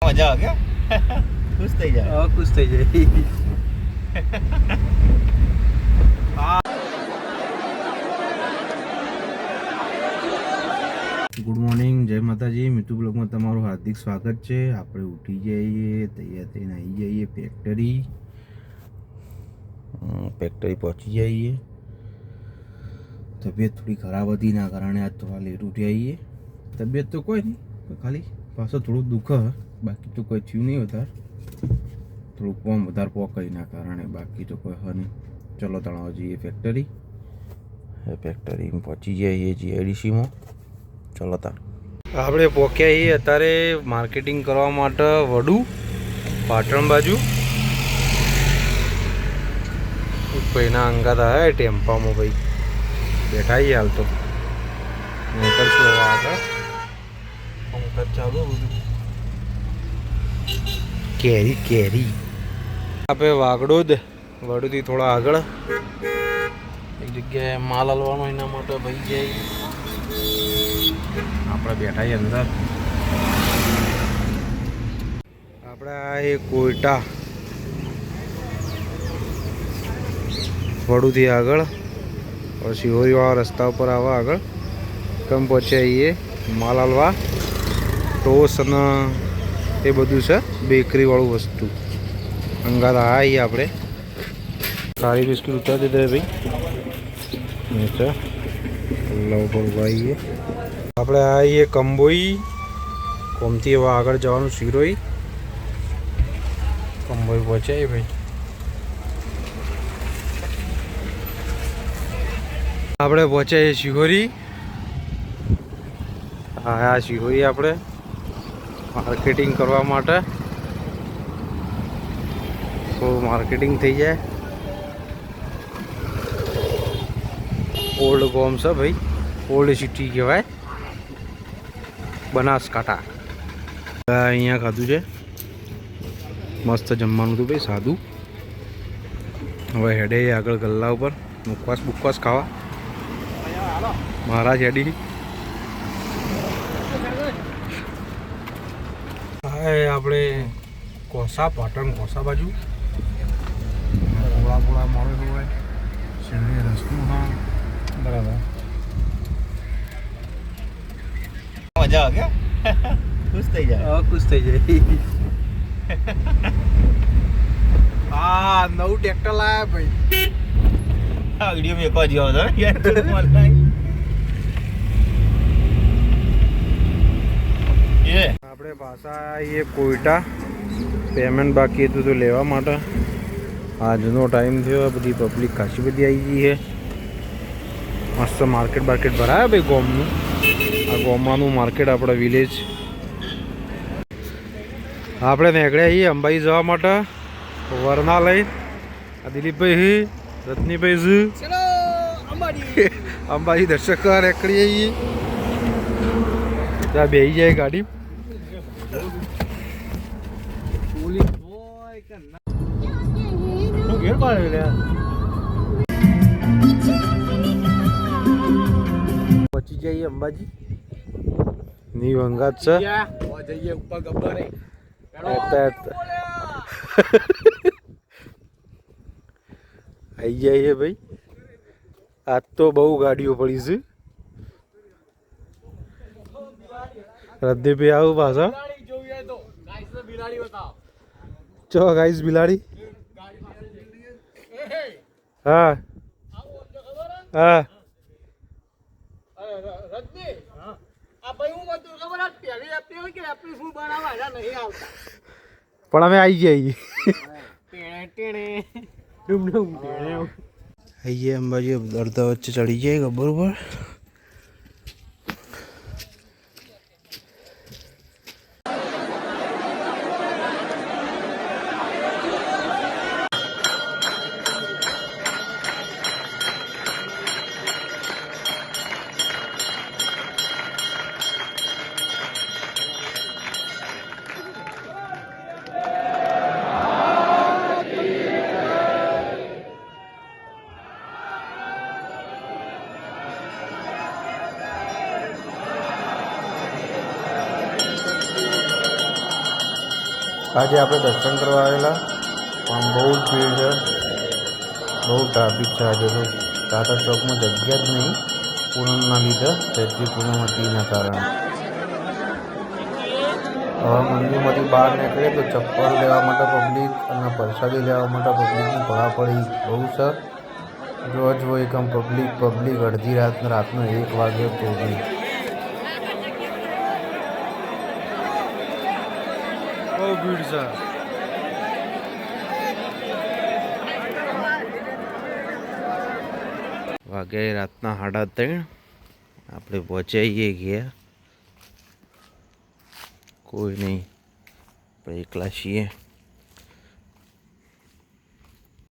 મજા આવે ખુશ થઈ જાય. ખુશ થઈ જાય. ગુડ મોર્નિંગ, જય માતાજી. મીઠુ બ્લોગમાં તમારું હાર્દિક સ્વાગત છે. આપણે ઉઠી જઈએ, તૈયાર થઈને આવી જઈએ ફેક્ટરી પહોંચી જઈએ. તબિયત થોડી ખરાબ હતી, ના કારણે આજ થોડા લેટ ઉઠી આવીએ. તબિયત તો કોઈ નહીં, ખાલી પાછળ થોડું દુઃખ હ, બાકી તો કોઈ થયું નહીં વધારે. થોડું કોમ વધારે પોકાઈના કારણે, બાકી તો કોઈ હ નહીં. ચલો તણાવ જઈએ ફેક્ટરીમાં પહોંચી જઈએ જીઆઈડીસીમાં. ચલો તાર આપણે પહોંચ્યા છીએ અત્યારે માર્કેટિંગ કરવા માટે વડુ પાટણ બાજુ. ભાઈના અંગાત આવ્યા ટેમ્પામાં, ભાઈ બેઠા છીએ હાલ તો. નીકળશું હવે આગળ. અંગાત ચાલુ બધું કેરી આપણે વાગડોદ, વડુથી થોડા આગળ એક જગ્યાએ માલ હલવાનો, એના માટે ભાઈ જાય. આપણે બેઠા છીએ અંદર. આપણે આ એ કોયટા વડુથી આગળ શિહોરીવાળા રસ્તા ઉપર આવવા આગળ કમ પહોંચ્યા છીએ માલ હલવા. ટોસ અને એ બધું છે બેકરીવાળું વસ્તુ. અંગાત આવીએ આપણે. કાળી બિસ્કીટ ઉતારી દીધા ભાઈ નીચે પલ્લા ઉપર ઉભાઈએ. આપણે આવીએ કંબોઈ. કોમથી હવે આગળ જવાનું શિરોઈ. કંબોઈ પહોંચ્યા ભાઈ. આપણે પહોંચ્યા શિહોરી. હા, શિહોરી આપણે માર્કેટિંગ કરવા માટે. થોડું માર્કેટિંગ થઈ જાય. ઓલ્ડ ગોમ છે ભાઈ, ઓલ્ડ સિટી કહેવાય, બનાસકાંઠા. અહીંયા ખાધું છે, મસ્ત જમવાનું હતું ભાઈ, સાદું. હવે હેડે આગળ ગલ્લા ઉપર મુકવાસ બુકવાસ ખાવા. મહારાજ હેડી. હા, આપણે કોસા, પાટણ કોસા બાજુ પોળા માણસ હોય, શેરડી રસનું. હા બરાબર, મજા આવે ખુશ થઈ જાય. ખુશ થઈ જાય. હા, નવું ટ્રેક્ટર લાયા ભાઈ. આ વિડીયો મેં એકવાર જોયો હતો. આપણે પાછા એ કોયટા પેમેન્ટ બાકી હતું તો લેવા માટે. આજનો ટાઈમ થયો, બધી પબ્લિક ખાસી બધી આવી ગઈ છે. મસ્ત માર્કેટ ભરાયા ભાઈ ગોમનું. આ ગોમાનું માર્કેટ, આપણે વિલેજ. આપણે નીકળ્યા છીએ અંબાજી જવા માટે વરના લઈ. આ દિલીપભાઈ રત્નીભાઈ અંબાજી દર્શક કરવા નીકળીએ છીએ. ત્યાં બેસી જાય ગાડી. પહોંચી જઈએ અંબાજી. ની વંગાત છે. આવી જઈએ ભાઈ. આજ તો બહુ ગાડીઓ પડી છે. રદ્દીભાઈ આવું પાછા. ચો ગાઈસ બિલાડી. હા હા, પણ અમે આવી જઈએ. આવીએ અંબાજી. અડધા વચ્ચે ચડી જાય બરોબર. આજે આપણે દર્શન કરવા આવેલા પણ બહુ જ ભીડ છે, બહુ ટ્રાફિક છે આજે તો. ટાટા ચોકમાં જગ્યા જ નહીં પૂનમના લીધે, ચૈત્રી પૂનમ હતી એના કારણે. હવે મંદિરમાંથી બહાર નીકળે તો ચપ્પલ લેવા માટે પબ્લિક અને પ્રસાદી લેવા માટે પબ્લિકની પડાપડી બહુ છે. રોજ હોય એકમ પબ્લિક અડધી રાતનો 1 વાગે તો બી બહુ ભીડ છે. વાગે રાતના 3:30 આપણે પહોંચાઈએ ગયા. કોઈ નહીં, આપણે એકલા છીએ.